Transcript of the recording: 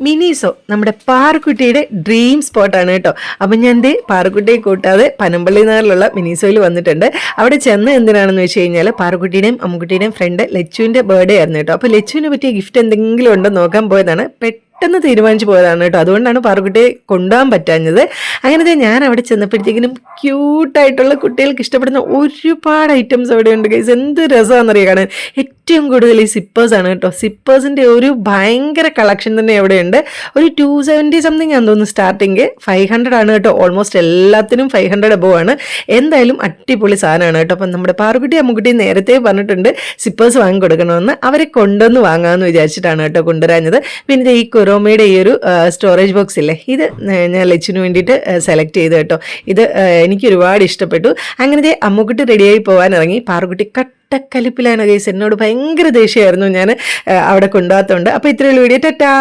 Miniso നമ്മുടെ പാറുക്കുട്ടിയുടെ dream സ്പോട്ടാണ് കേട്ടോ. അപ്പം ഞാൻ ദേ പാറുക്കുട്ടിയെ കൂട്ടാതെ പനമ്പള്ളി നഗറിലുള്ള മിനിസോയിൽ വന്നിട്ടുണ്ട്. അവിടെ ചെന്ന് എന്തിനാണെന്ന് വെച്ച് കഴിഞ്ഞാൽ പാറുക്കുട്ടിയുടെയും അമ്മുക്കുട്ടിയുടെയും ഫ്രണ്ട് ലച്ചുവിൻ്റെ ബർത്ത്ഡേ ആയിരുന്നു കേട്ടോ. അപ്പോൾ ലച്ചുവിന് പറ്റിയ ഗിഫ്റ്റ് എന്തെങ്കിലും ഉണ്ടോ നോക്കാൻ പോയതാണ്. പെട്ടെന്ന് തീരുമാനിച്ചു പോയതാണ് കേട്ടോ. അതുകൊണ്ടാണ് പാറുക്കുട്ടിയെ കൊണ്ടുപോകാൻ പറ്റാഞ്ഞത്. അങ്ങനത്തെ ഞാൻ അവിടെ ചെന്നപ്പോഴത്തേക്കിനും ക്യൂട്ടായിട്ടുള്ള കുട്ടികൾക്ക് ഇഷ്ടപ്പെടുന്ന ഒരുപാട് ഐറ്റംസ് അവിടെ ഉണ്ട് ഗൈസ്. എന്ത് രസമാണെന്നറിയാം കാണാൻ. ഏറ്റവും കൂടുതൽ ഈ സിപ്പേഴ്സാണ് കേട്ടോ. സിപ്പേഴ്സിൻ്റെ ഒരു ഭയങ്കര കളക്ഷൻ തന്നെ എവിടെയുണ്ട്. ഒരു 270 സംതിങ് ആണെന്ന് തോന്നുന്നു സ്റ്റാർട്ടിങ്. 500 ആണ് കേട്ടോ. ഓൾമോസ്റ്റ് എല്ലാത്തിനും 500 അബോവ് ആണ്. എന്തായാലും അടിപൊളി സാധനമാണ് കേട്ടോ. അപ്പം നമ്മുടെ പാറുക്കുട്ടി അമ്മുക്കുട്ടി നേരത്തെ പറഞ്ഞിട്ടുണ്ട് സിപ്പേഴ്സ് വാങ്ങി കൊടുക്കണമെന്ന്. അവരെ കൊണ്ടുവന്ന് വാങ്ങാമെന്ന് വിചാരിച്ചിട്ടാണ് കേട്ടോ കൊണ്ടുവരാഞ്ഞത്. പിന്നെ ഈ കൊറോമയുടെ ഈ ഒരു സ്റ്റോറേജ് ബോക്സ് ഇല്ലേ, ഇത് ഞാൻ ലച്ചിന് വേണ്ടിയിട്ട് സെലക്ട് ചെയ്ത് കേട്ടോ. ഇത് എനിക്ക് ഒരുപാട് ഇഷ്ടപ്പെട്ടു. അങ്ങനത്തെ അമ്മുക്കുട്ടി റെഡിയായി പോകാൻ ഇറങ്ങി. പാറുക്കുട്ടി കട്ടക്കലിപ്പിലാണ് ഗൈസ്. എന്നോട് ഭയങ്കര ദേഷ്യമായിരുന്നു ഞാൻ അവിടെ കൊണ്ടുപോകാത്തതുകൊണ്ട്. അപ്പോൾ ഇത്രയുള്ള വീഡിയോ. ടാറ്റാ.